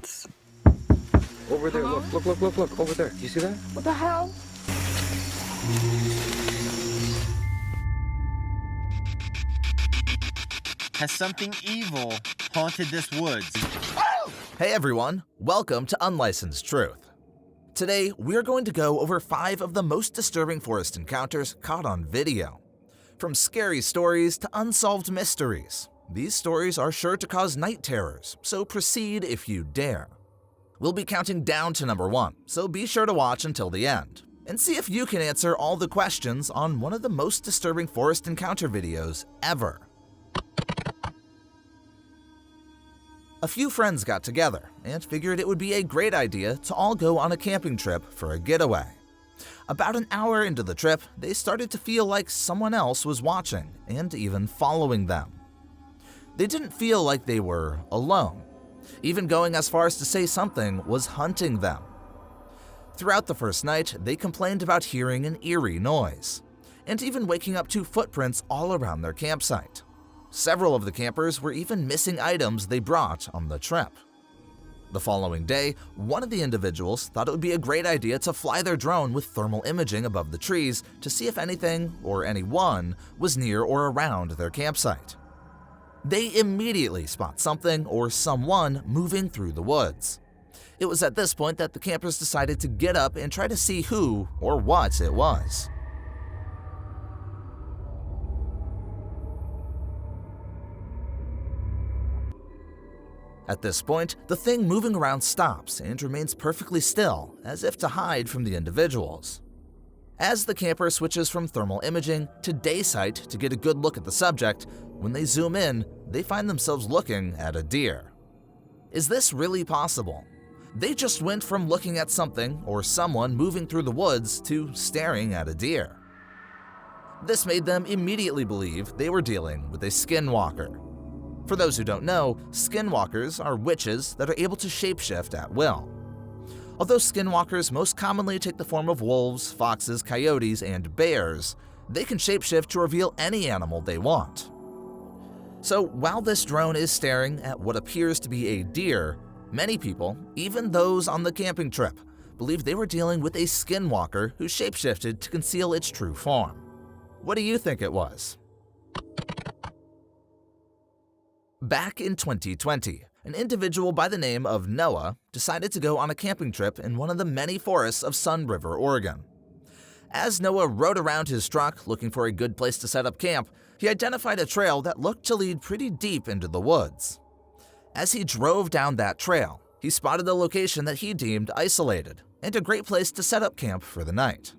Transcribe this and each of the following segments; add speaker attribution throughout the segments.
Speaker 1: footprints. Over there, look, over there. Do you see that?
Speaker 2: What the hell?
Speaker 3: Has something evil haunted this woods?
Speaker 4: Hey everyone, welcome to Unlicensed Truth. Today, we're going to go over 5 of the most disturbing forest encounters caught on video. From scary stories to unsolved mysteries, these stories are sure to cause night terrors, so proceed if you dare. We'll be counting down to number 1, so be sure to watch until the end, and see if you can answer all the questions on one of the most disturbing forest encounter videos ever. A few friends got together and figured it would be a great idea to all go on a camping trip for a getaway. About an hour into the trip, they started to feel like someone else was watching and even following them. They didn't feel like they were alone, even going as far as to say something was hunting them. Throughout the first night, they complained about hearing an eerie noise, and even waking up to footprints all around their campsite. Several of the campers were even missing items they brought on the trip. The following day, one of the individuals thought it would be a great idea to fly their drone with thermal imaging above the trees to see if anything or anyone was near or around their campsite. They immediately spot something or someone moving through the woods. It was at this point that the campers decided to get up and try to see who or what it was. At this point, the thing moving around stops and remains perfectly still, as if to hide from the individuals. As the camper switches from thermal imaging to day sight to get a good look at the subject, when they zoom in, they find themselves looking at a deer. Is this really possible? They just went from looking at something or someone moving through the woods to staring at a deer. This made them immediately believe they were dealing with a skinwalker. For those who don't know, skinwalkers are witches that are able to shapeshift at will. Although skinwalkers most commonly take the form of wolves, foxes, coyotes, and bears, they can shapeshift to reveal any animal they want. So while this drone is staring at what appears to be a deer, many people, even those on the camping trip, believe they were dealing with a skinwalker who shapeshifted to conceal its true form. What do you think it was? Back in 2020, an individual by the name of Noah decided to go on a camping trip in one of the many forests of Sun River, Oregon. As Noah rode around his truck looking for a good place to set up camp, he identified a trail that looked to lead pretty deep into the woods. As he drove down that trail, he spotted a location that he deemed isolated and a great place to set up camp for the night.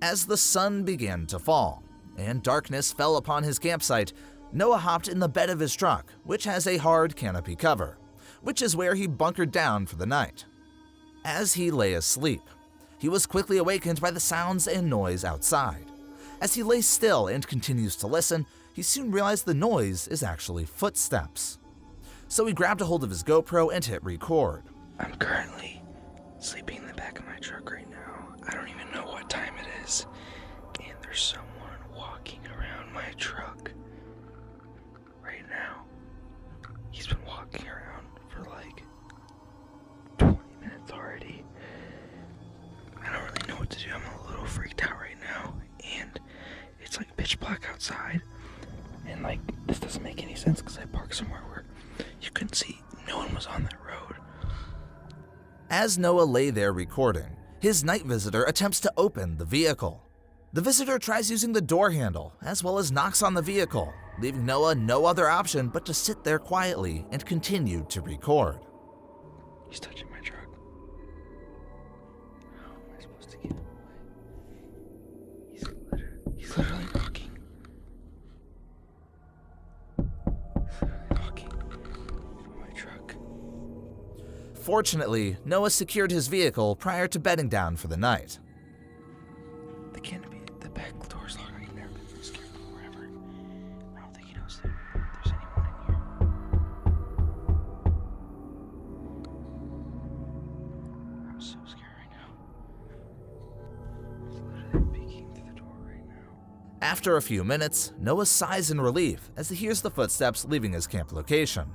Speaker 4: As the sun began to fall and darkness fell upon his campsite, Noah hopped in the bed of his truck, which has a hard canopy cover, which is where he bunkered down for the night. As he lay asleep, he was quickly awakened by the sounds and noise outside. As he lay still and continues to listen, he soon realized the noise is actually footsteps. So he grabbed a hold of his GoPro and hit record.
Speaker 5: I'm currently sleeping in the back of my truck right now. I don't even know what time it is, and there's someone walking around my truck. Right now, he's been walking around for like 20 minutes already. I don't really know what to do. I'm a little freaked out right now, and it's like pitch black outside, and like this doesn't make any sense because I parked somewhere where you couldn't see. No one was on that road.
Speaker 4: As Noah lay there recording, his night visitor attempts to open the vehicle. The visitor tries using the door handle as well as knocks on the vehicle, leaving Noah no other option but to sit there quietly and continue to record.
Speaker 5: He's touching my truck. How am I supposed to get away? He's literally knocking. He's literally knocking on my truck.
Speaker 4: Fortunately, Noah secured his vehicle prior to bedding down for the night.
Speaker 5: The canopy, the back door's locked. I've never been so scared before ever. I don't think he knows that there's anyone in here. I'm so scared right now. He's literally peeking through the door right now.
Speaker 4: After a few minutes, Noah sighs in relief as he hears the footsteps leaving his camp location.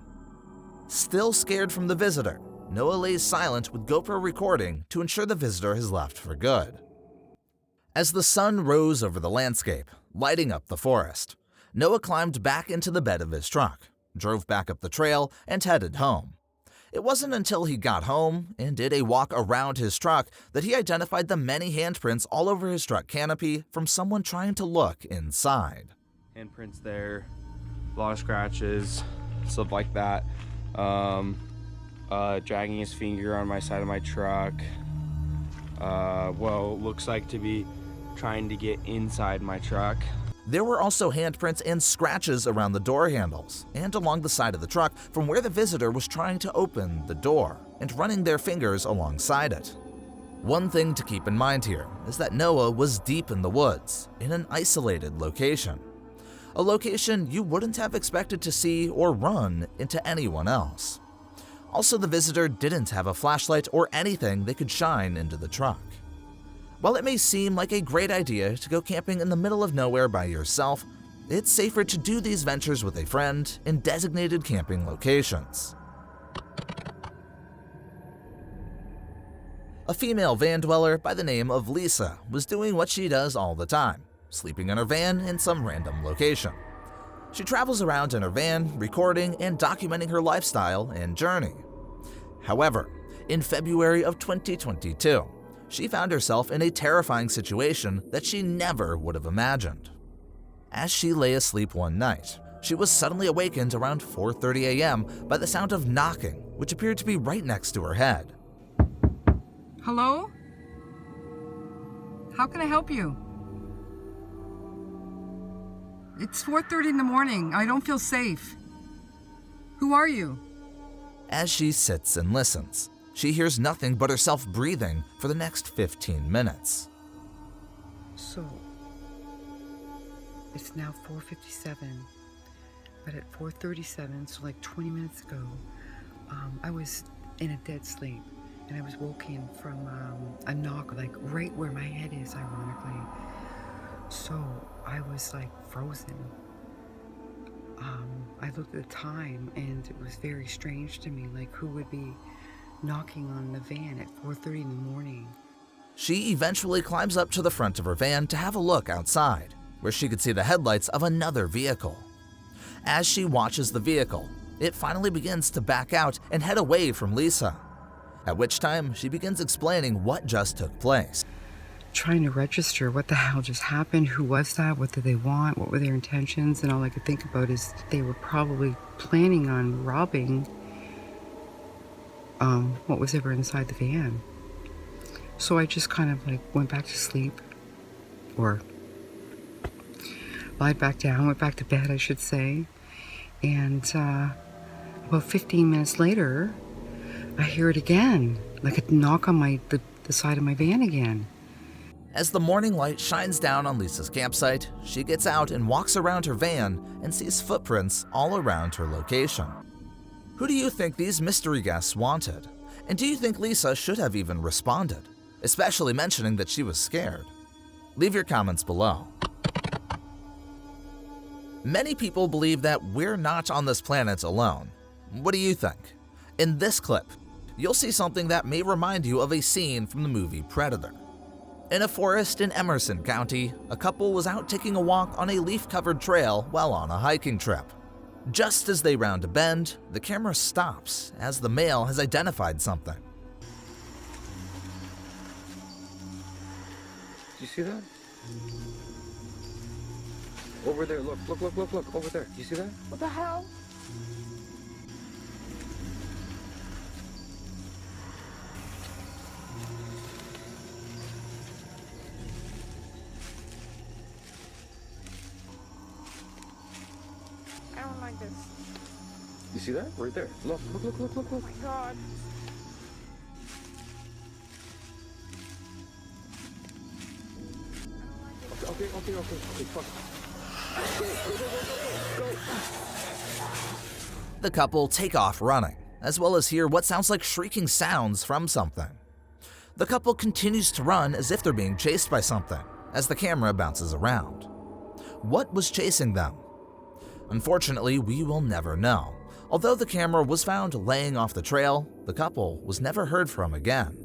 Speaker 4: Still scared from the visitor, Noah lays silent with GoPro recording to ensure the visitor has left for good. As the sun rose over the landscape, lighting up the forest, Noah climbed back into the bed of his truck, drove back up the trail, and headed home. It wasn't until he got home and did a walk around his truck that he identified the many handprints all over his truck canopy from someone trying to look inside.
Speaker 1: Handprints there, a lot of scratches, stuff like that. Dragging his finger on my side of my truck. Looks like to be trying to get inside my truck.
Speaker 4: There were also handprints and scratches around the door handles and along the side of the truck from where the visitor was trying to open the door and running their fingers alongside it. One thing to keep in mind here is that Noah was deep in the woods, in an isolated location. A location you wouldn't have expected to see or run into anyone else. Also, the visitor didn't have a flashlight or anything they could shine into the truck. While it may seem like a great idea to go camping in the middle of nowhere by yourself, it's safer to do these ventures with a friend in designated camping locations. A female van dweller by the name of Lisa was doing what she does all the time, sleeping in her van in some random location. She travels around in her van, recording and documenting her lifestyle and journey. However, in February of 2022, she found herself in a terrifying situation that she never would have imagined. As she lay asleep one night, she was suddenly awakened around 4:30 a.m. by the sound of knocking, which appeared to be right next to her head.
Speaker 2: Hello? How can I help you? It's 4:30 in the morning. I don't feel safe. Who are you?
Speaker 4: As she sits and listens, she hears nothing but herself breathing for the next 15 minutes.
Speaker 2: So, it's now 4:57, but at 4:37, so like 20 minutes ago, I was in a dead sleep, and I was woken from a knock, like right where my head is, ironically. So, I was like frozen. I looked at the time, and it was very strange to me, like who would be knocking on the van at 4:30 in the morning.
Speaker 4: She eventually climbs up to the front of her van to have a look outside, where she could see the headlights of another vehicle. As she watches the vehicle, it finally begins to back out and head away from Lisa, at which time she begins explaining what just took place.
Speaker 2: Trying to register what the hell just happened, who was that, what did they want, what were their intentions, and all I could think about is they were probably planning on robbing what was ever inside the van. So I just kind of like went back to sleep, or lied back down, went back to bed, I should say. And about 15 minutes later, I hear it again, like a knock on the side of my van again.
Speaker 4: As the morning light shines down on Lisa's campsite, she gets out and walks around her van and sees footprints all around her location. Who do you think these mystery guests wanted? And do you think Lisa should have even responded, especially mentioning that she was scared? Leave your comments below. Many people believe that we're not on this planet alone. What do you think? In this clip, you'll see something that may remind you of a scene from the movie Predator. In a forest in Emerson County, a couple was out taking a walk on a leaf-covered trail while on a hiking trip. Just as they round a bend, the camera stops as the male has identified something.
Speaker 1: Do you see that? Over there, look, over there. Do you see that?
Speaker 6: What the hell? I don't like this.
Speaker 1: You see that? Right there. Look.
Speaker 6: Oh my god.
Speaker 1: Okay, fuck. Go.
Speaker 4: The couple take off running, as well as hear what sounds like shrieking sounds from something. The couple continues to run as if they're being chased by something, as the camera bounces around. What was chasing them? Unfortunately, we will never know. Although the camera was found laying off the trail, the couple was never heard from again.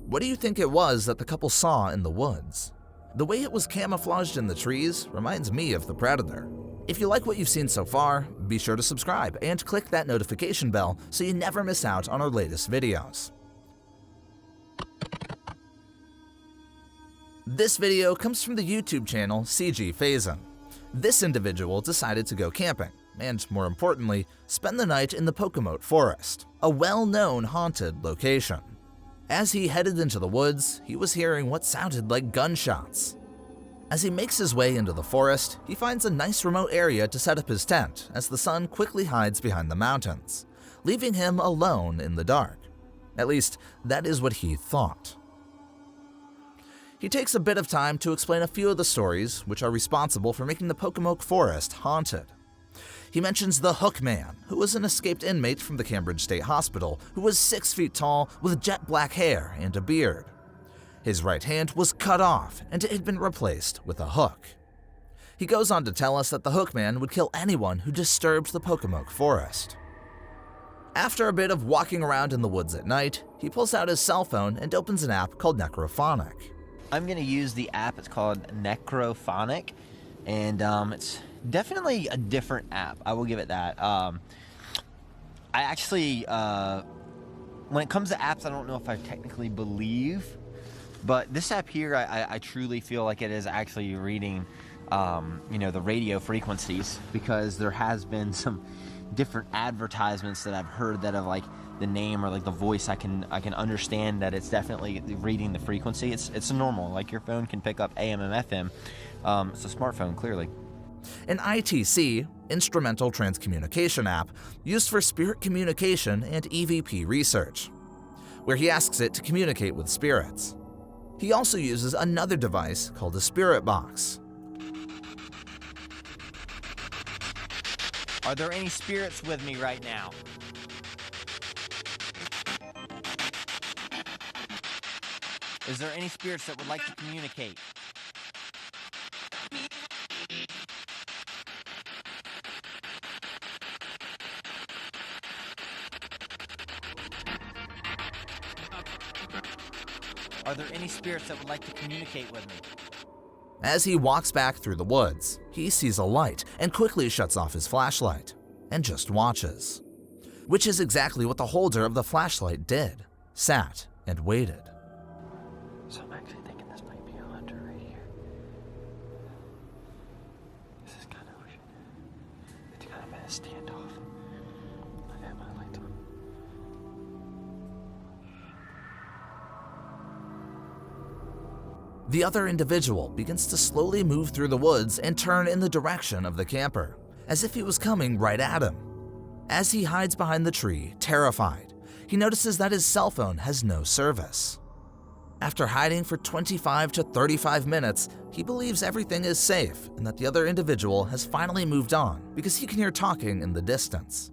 Speaker 4: What do you think it was that the couple saw in the woods? The way it was camouflaged in the trees reminds me of the predator. If you like what you've seen so far, be sure to subscribe and click that notification bell so you never miss out on our latest videos. This video comes from the YouTube channel CG Phazon. This individual decided to go camping, and more importantly, spend the night in the Pocomoke Forest, a well-known haunted location. As he headed into the woods, he was hearing what sounded like gunshots. As he makes his way into the forest, he finds a nice remote area to set up his tent as the sun quickly hides behind the mountains, leaving him alone in the dark. At least, that is what he thought. He takes a bit of time to explain a few of the stories which are responsible for making the Pocomoke Forest haunted. He mentions the Hook Man, who was an escaped inmate from the Cambridge State Hospital who was 6 feet tall with jet black hair and a beard. His right hand was cut off and it had been replaced with a hook. He goes on to tell us that the Hook Man would kill anyone who disturbed the Pocomoke Forest. After a bit of walking around in the woods at night, he pulls out his cell phone and opens an app called Necrophonic.
Speaker 3: I'm going to use the app. It's called Necrophonic, and it's definitely a different app. I will give it that. I actually, when it comes to apps, I don't know if I technically believe, but this app here, I truly feel like it is actually reading, the radio frequencies, because there has been some different advertisements that I've heard that have like the name or like the voice. I can understand that it's definitely reading the frequency. It's normal. Like your phone can pick up AM and FM. It's a smartphone, clearly.
Speaker 4: An ITC, Instrumental Transcommunication app, used for spirit communication and EVP research, where he asks it to communicate with spirits. He also uses another device called a spirit box.
Speaker 3: Are there any spirits with me right now? Is there any spirits that would like to communicate? Are there any spirits that would like to communicate with me?
Speaker 4: As he walks back through the woods, he sees a light and quickly shuts off his flashlight and just watches. Which is exactly what the holder of the flashlight did, sat and waited.
Speaker 5: So I'm actually thinking this might be a hunter right here. This is kind of weird. It's kind of been a standoff. I have my lights on.
Speaker 4: The other individual begins to slowly move through the woods and turn in the direction of the camper, as if he was coming right at him. As he hides behind the tree, terrified, he notices that his cell phone has no service. After hiding for 25 to 35 minutes, he believes everything is safe and that the other individual has finally moved on because he can hear talking in the distance.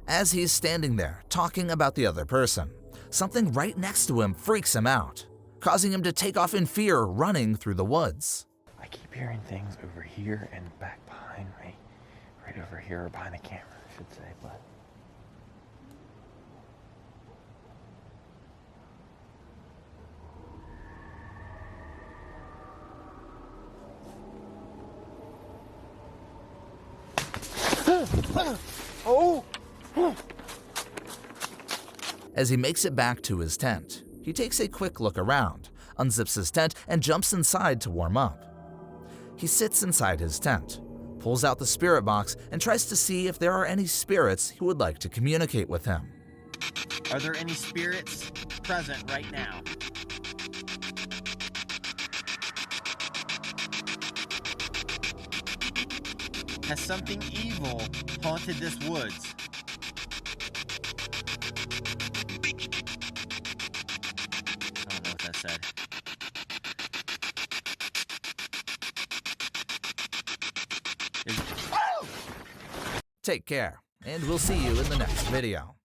Speaker 4: As he's standing there talking about the other person, something right next to him freaks him out, causing him to take off in fear, running through the woods.
Speaker 5: I keep hearing things over here and back behind me. Right over here, or behind the camera, I should say, but... Oh!
Speaker 4: As he makes it back to his tent, he takes a quick look around, unzips his tent, and jumps inside to warm up. He sits inside his tent, pulls out the spirit box, and tries to see if there are any spirits who would like to communicate with him.
Speaker 3: Are there any spirits present right now? Has something evil haunted this woods? I don't know what that said.
Speaker 4: Take care, and we'll see you in the next video.